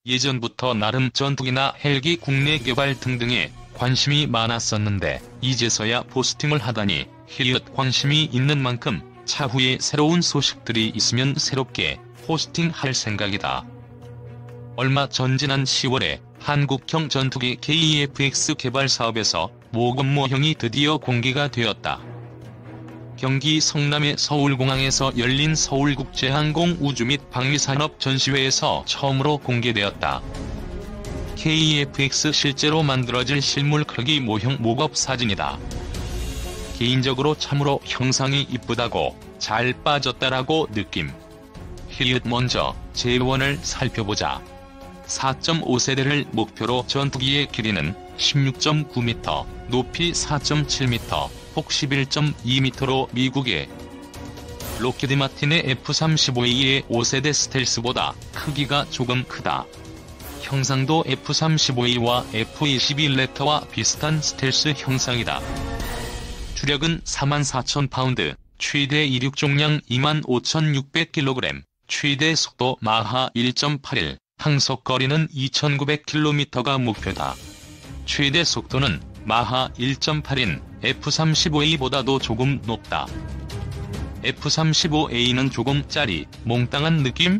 예전부터 나름 전투기나 헬기 국내 개발 등등에 관심이 많았었는데 이제서야 포스팅을 하다니 힐릿 관심이 있는 만큼 차후에 새로운 소식들이 있으면 새롭게 포스팅할 생각이다. 얼마 전 지난 10월에 한국형 전투기 KEFX 개발 사업에서 모건모형이 드디어 공개가 되었다. 경기 성남의 서울공항에서 열린 서울국제항공 우주 및 방위산업 전시회에서 처음으로 공개되었다. KEFX 실제로 만들어질 실물 크기 모형 모업 사진이다. 개인적으로 참으로 형상이 이쁘다고 잘 빠졌다라고 느낌. 힐릿 먼저 제1을 살펴보자. 4.5세대를 목표로 전투기의 길이는 16.9m, 높이 4.7m, 폭 11.2m로 미국의 록히드 마틴의 F-35A의 5세대 스텔스보다 크기가 조금 크다. 형상도 F-35A와 F-22 랩터와 비슷한 스텔스 형상이다. 주력은 44,000파운드, 최대 이륙重량 25,600kg, 최대 속도 마하 1.81, 항속 거리는 2,900km가 목표다. 최대 속도는 마하 1.8인 F-35A보다도 조금 높다. F-35A는 조금 짜리, 몽땅한 느낌?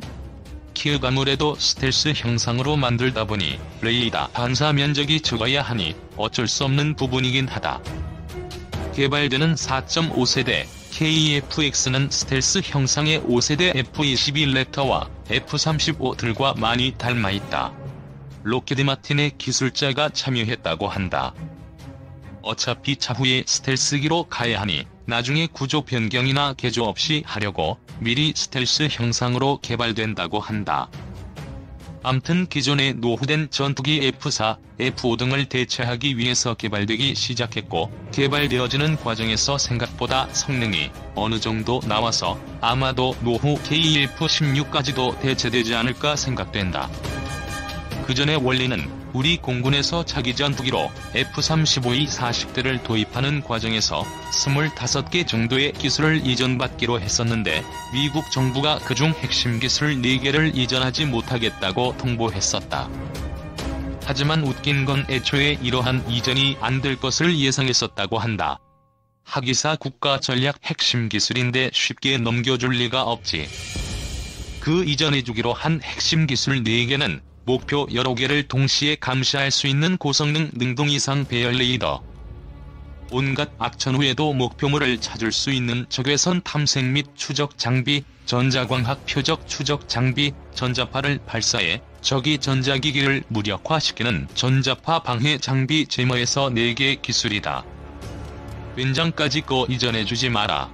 키가 아무래도 스텔스 형상으로 만들다 보니 레이더 반사 면적이 적어야 하니 어쩔 수 없는 부분이긴 하다. 개발되는 4.5세대 KEFX는 스텔스 형상의 5세대 F-22 랩터와 F-35들과 많이 닮아있다. 록히드 마틴의 기술자가 참여했다고 한다. 어차피 차후에 스텔스기로 가야 하니 나중에 구조 변경이나 개조 없이 하려고 미리 스텔스 형상으로 개발된다고 한다. 암튼 기존의 노후된 전투기 F4, F5 등을 대체하기 위해서 개발되기 시작했고 개발되어지는 과정에서 생각보다 성능이 어느 정도 나와서 아마도 노후 KF-16까지도 대체되지 않을까 생각된다. 그전의 원리는 우리 공군에서 차기 전투기로 F-35E 40대를 도입하는 과정에서 25개 정도의 기술을 이전받기로 했었는데 미국 정부가 그중 핵심 기술 4개를 이전하지 못하겠다고 통보했었다. 하지만 웃긴 건 애초에 이러한 이전이 안 될 것을 예상했었다고 한다. 하기사 국가 전략 핵심 기술인데 쉽게 넘겨줄 리가 없지. 그 이전해주기로 한 핵심 기술 4개는 목표 여러 개를 동시에 감시할 수 있는 고성능 능동 이상 배열 레이더, 온갖 악천 후에도 목표물을 찾을 수 있는 적외선 탐색 및 추적 장비, 전자광학 표적 추적 장비, 전자파를 발사해 적이 전자기기를 무력화시키는 전자파 방해 장비 제머에서 4개 기술이다. 웬장까지 거 이전해주지 마라.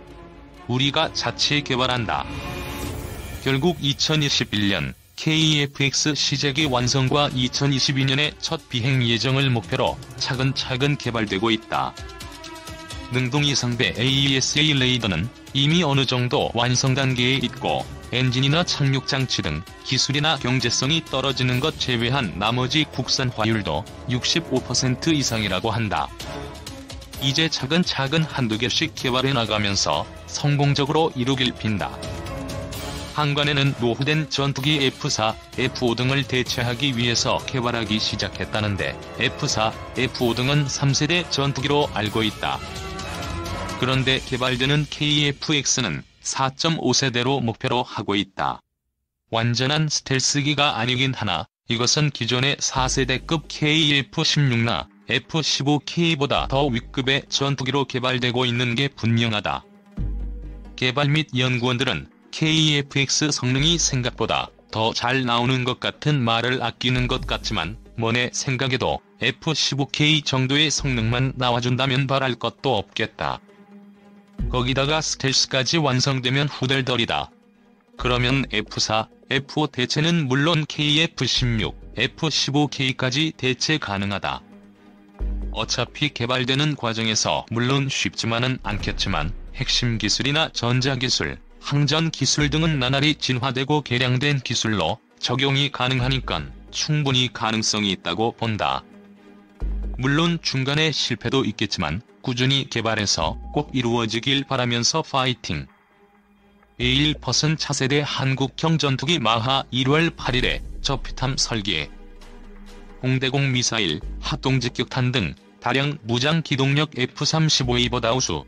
우리가 자체 개발한다. 결국 2021년 KEFX 시제기 완성과 2022년의 첫 비행 예정을 목표로 차근차근 개발되고 있다. 능동 이상배 AESA 레이더는 이미 어느 정도 완성 단계에 있고 엔진이나 착륙 장치 등 기술이나 경제성이 떨어지는 것 제외한 나머지 국산화율도 65% 이상이라고 한다. 이제 차근차근 한두 개씩 개발해 나가면서 성공적으로 이루길 빈다. 한간에는 노후된 전투기 F4, F5 등을 대체하기 위해서 개발하기 시작했다는데 F4, F5 등은 3세대 전투기로 알고 있다. 그런데 개발되는 KEFX는 4.5세대로 목표로 하고 있다. 완전한 스텔스기가 아니긴 하나 이것은 기존의 4세대급 KF-16나 F-15K보다 더 윗급의 전투기로 개발되고 있는 게 분명하다. 개발 및 연구원들은 KEFX 성능이 생각보다 더 잘 나오는 것 같은 말을 아끼는 것 같지만 뭐내 생각에도 F-15K 정도의 성능만 나와준다면 바랄 것도 없겠다. 거기다가 스텔스까지 완성되면 후덜덜이다. 그러면 F4, F5 대체는 물론 KF-16, F-15K까지 대체 가능하다. 어차피 개발되는 과정에서 물론 쉽지만은 않겠지만 핵심 기술이나 전자기술, 항전 기술 등은 나날이 진화되고 개량된 기술로 적용이 가능하니깐 충분히 가능성이 있다고 본다. 물론 중간에 실패도 있겠지만 꾸준히 개발해서 꼭 이루어지길 바라면서 파이팅! A1% 차세대 한국형 전투기 마하 1월 8일에 저피탐 설계, 공대공 미사일, 합동직격탄 등 다량 무장 기동력 F-35A보다 우수.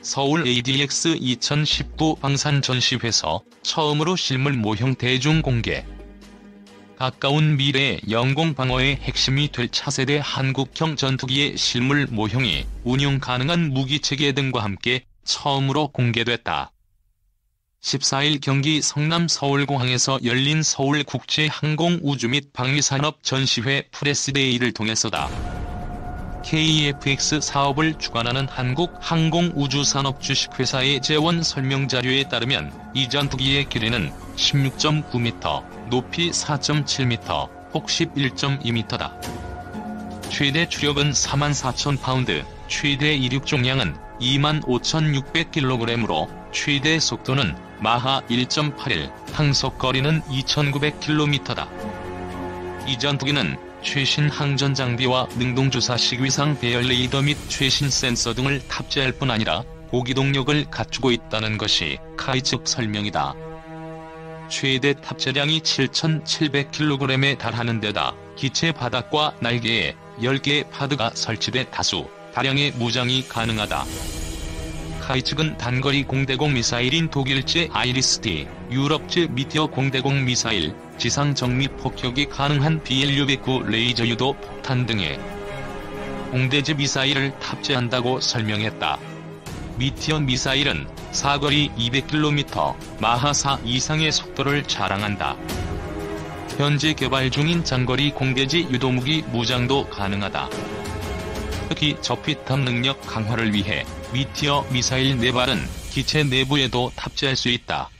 서울 ADX 2019 방산 전시회에서 처음으로 실물 모형 대중 공개. 가까운 미래의 영공 방어의 핵심이 될 차세대 한국형 전투기의 실물 모형이 운용 가능한 무기체계 등과 함께 처음으로 공개됐다. 14일 경기 성남 서울공항에서 열린 서울국제항공우주 및 방위산업 전시회 프레스데이를 통해서다. KEFX 사업을 주관하는 한국항공우주산업 주식회사의 재원 설명자료에 따르면 이 전투기의 길이는 16.9m, 높이 4.7m, 폭 11.2m다. 최대 추력은 44,000파운드, 최대 이륙重量은 25,600kg으로 최대 속도는 마하 1.81, 항속거리는 2,900km다. 이 전투기는 최신 항전 장비와 능동주사식 위상 배열 레이더 및 최신 센서 등을 탑재할 뿐 아니라 고기동력을 갖추고 있다는 것이 카이 측 설명이다. 최대 탑재량이 7,700kg에 달하는 데다 기체 바닥과 날개에 10개의 파드가 설치돼 다수 다량의 무장이 가능하다. 카이 측은 단거리 공대공 미사일인 독일제 아이리스-T, 유럽제 미티어 공대공 미사일, 지상 정밀 폭격이 가능한 BLU-109 레이저 유도 폭탄 등의 공대제 미사일을 탑재한다고 설명했다. 미티어 미사일은 사거리 200km, 마하 4 이상의 속도를 자랑한다. 현재 개발 중인 장거리 공대지 유도무기 무장도 가능하다. 특히 저피탐 능력 강화를 위해 미티어 미사일 4발은 기체 내부에도 탑재할 수 있다.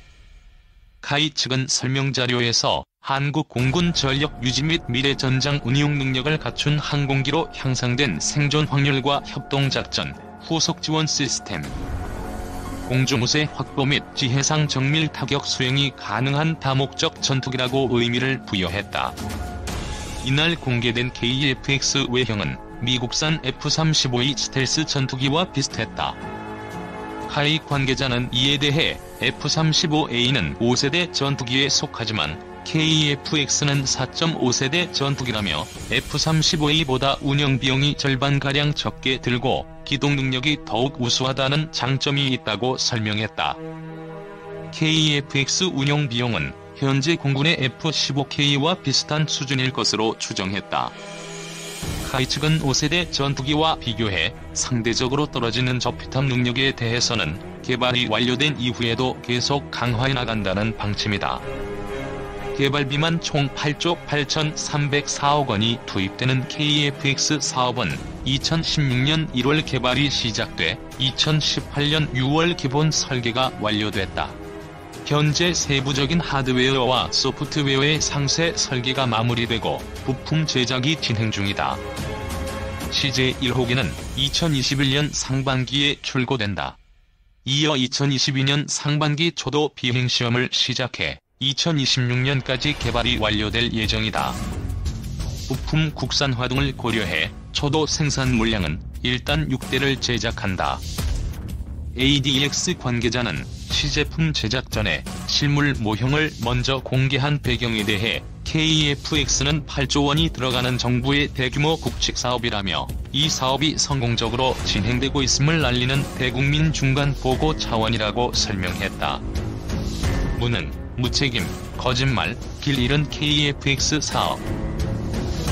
카이 측은 설명자료에서 한국 공군 전력 유지 및 미래 전장 운용 능력을 갖춘 항공기로 향상된 생존 확률과 협동작전, 후속 지원 시스템, 공중무쇠 확보 및 지해상 정밀 타격 수행이 가능한 다목적 전투기라고 의미를 부여했다. 이날 공개된 KEFX 외형은 미국산 F-35A 스텔스 전투기와 비슷했다. 카이 관계자는 이에 대해 F-35A는 5세대 전투기에 속하지만 KEFX는 4.5세대 전투기라며 F-35A보다 운영비용이 절반가량 적게 들고 기동능력이 더욱 우수하다는 장점이 있다고 설명했다. KEFX 운영비용은 현재 공군의 F-15K와 비슷한 수준일 것으로 추정했다. 카이 측은 5세대 전투기와 비교해 상대적으로 떨어지는 저피탐 능력에 대해서는 개발이 완료된 이후에도 계속 강화해 나간다는 방침이다. 개발비만 총 8조 8,304억 원이 투입되는 KEFX 사업은 2016년 1월 개발이 시작돼 2018년 6월 기본 설계가 완료됐다. 현재 세부적인 하드웨어와 소프트웨어의 상세 설계가 마무리되고 부품 제작이 진행 중이다. 시제 1호기는 2021년 상반기에 출고된다. 이어 2022년 상반기 초도 비행시험을 시작해 2026년까지 개발이 완료될 예정이다. 부품 국산화 등을 고려해 초도 생산 물량은 일단 6대를 제작한다. ADX 관계자는 시제품 제작 전에 실물 모형을 먼저 공개한 배경에 대해 KEFX는 8조 원이 들어가는 정부의 대규모 국책 사업이라며 이 사업이 성공적으로 진행되고 있음을 알리는 대국민 중간 보고 차원이라고 설명했다. 무능, 무책임, 거짓말, 길 잃은 KEFX 사업.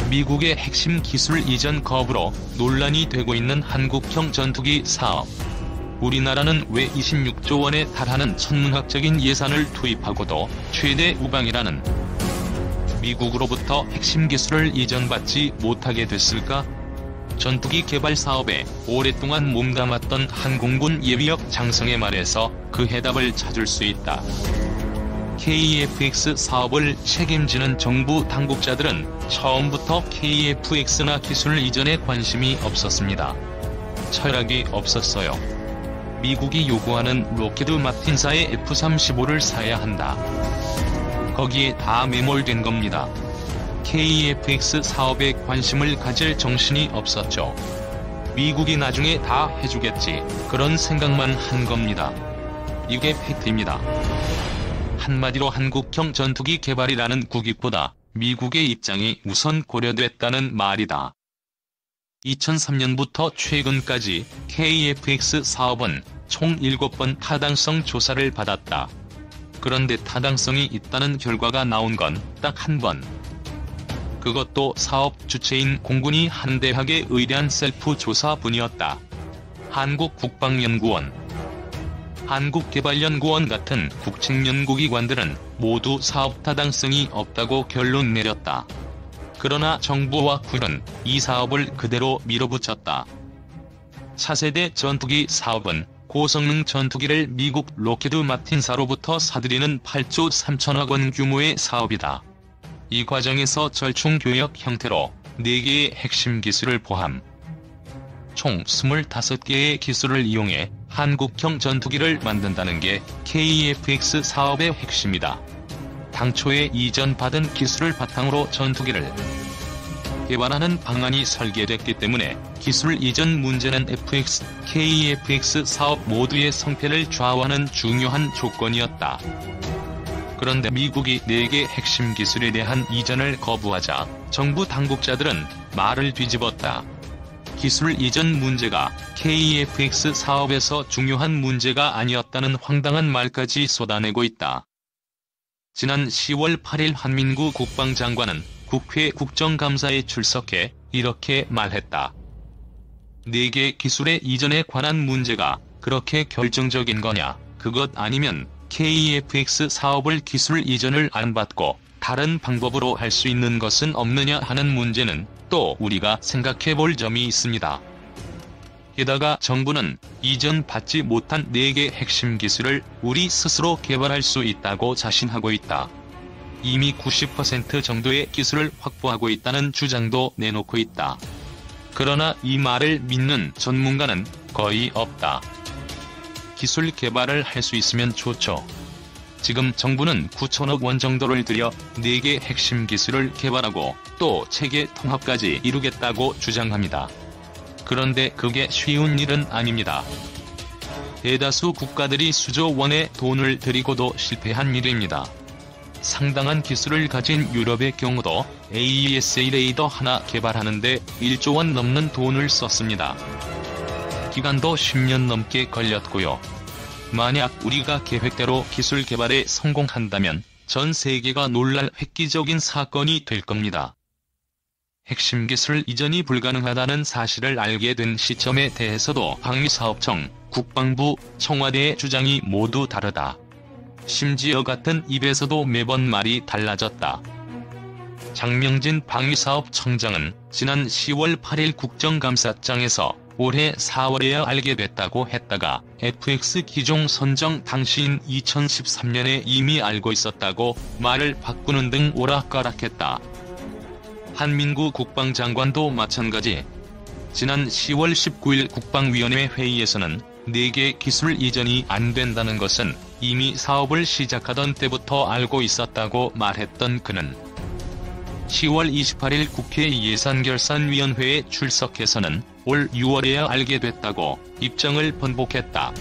미국의 핵심 기술 이전 거부로 논란이 되고 있는 한국형 전투기 사업. 우리나라는 왜 26조 원에 달하는 천문학적인 예산을 투입하고도 최대 우방이라는 미국으로부터 핵심 기술을 이전받지 못하게 됐을까? 전투기 개발 사업에 오랫동안 몸담았던 항공군 예비역 장성의 말에서 그 해답을 찾을 수 있다. KEFX 사업을 책임지는 정부 당국자들은 처음부터 KEFX나 기술 이전에 관심이 없었습니다. 철학이 없었어요. 미국이 요구하는 록히드 마틴사의 F-35를 사야 한다. 거기에 다 매몰된 겁니다. KEFX 사업에 관심을 가질 정신이 없었죠. 미국이 나중에 다 해주겠지, 그런 생각만 한 겁니다. 이게 팩트입니다. 한마디로 한국형 전투기 개발이라는 국익보다 미국의 입장이 우선 고려됐다는 말이다. 2003년부터 최근까지 KF-X 사업은 총 7번 타당성 조사를 받았다. 그런데 타당성이 있다는 결과가 나온 건 딱 한 번. 그것도 사업 주체인 공군이 한 대학에 의뢰한 셀프 조사뿐이었다. 한국국방연구원, 한국개발연구원 같은 국책연구기관들은 모두 사업 타당성이 없다고 결론 내렸다. 그러나 정부와 군은 이 사업을 그대로 밀어붙였다. 차세대 전투기 사업은 고성능 전투기를 미국 록히드 마틴사로부터 사들이는 8조 3천억 원 규모의 사업이다. 이 과정에서 절충교역 형태로 4개의 핵심 기술을 포함 총 25개의 기술을 이용해 한국형 전투기를 만든다는 게 KF-X 사업의 핵심이다. 당초에 이전 받은 기술을 바탕으로 전투기를 개발하는 방안이 설계됐기 때문에 기술 이전 문제는 FX, KF-X 사업 모두의 성패를 좌우하는 중요한 조건이었다. 그런데 미국이 4개 핵심 기술에 대한 이전을 거부하자 정부 당국자들은 말을 뒤집었다. 기술 이전 문제가 KF-X 사업에서 중요한 문제가 아니었다는 황당한 말까지 쏟아내고 있다. 지난 10월 8일 한민구 국방장관은 국회 국정감사에 출석해 이렇게 말했다. 4개 기술의 이전에 관한 문제가 그렇게 결정적인 거냐? 그것 아니면 KF-X 사업을 기술 이전을 안 받고 다른 방법으로 할 수 있는 것은 없느냐 하는 문제는 또 우리가 생각해 볼 점이 있습니다. 게다가 정부는 이전 받지 못한 4개 핵심 기술을 우리 스스로 개발할 수 있다고 자신하고 있다. 이미 90% 정도의 기술을 확보하고 있다는 주장도 내놓고 있다. 그러나 이 말을 믿는 전문가는 거의 없다. 기술 개발을 할 수 있으면 좋죠. 지금 정부는 9천억 원 정도를 들여 4개 핵심 기술을 개발하고 또 체계 통합까지 이루겠다고 주장합니다. 그런데 그게 쉬운 일은 아닙니다. 대다수 국가들이 수조 원의 돈을 들이고도 실패한 일입니다. 상당한 기술을 가진 유럽의 경우도 AESA 레이더 하나 개발하는데 1조 원 넘는 돈을 썼습니다. 기간도 10년 넘게 걸렸고요. 만약 우리가 계획대로 기술 개발에 성공한다면 전 세계가 놀랄 획기적인 사건이 될 겁니다. 핵심 기술 이전이 불가능하다는 사실을 알게 된 시점에 대해서도 방위사업청, 국방부, 청와대의 주장이 모두 다르다. 심지어 같은 입에서도 매번 말이 달라졌다. 장명진 방위사업청장은 지난 10월 8일 국정감사장에서 올해 4월에야 알게 됐다고 했다가 FX 기종 선정 당시인 2013년에 이미 알고 있었다고 말을 바꾸는 등 오락가락했다. 한민구 국방장관도 마찬가지. 지난 10월 19일 국방위원회 회의에서는 4개 기술 이전이 안 된다는 것은 이미 사업을 시작하던 때부터 알고 있었다고 말했던 그는 10월 28일 국회 예산결산위원회에 출석해서는 올 6월에야 알게 됐다고 입장을 번복했다.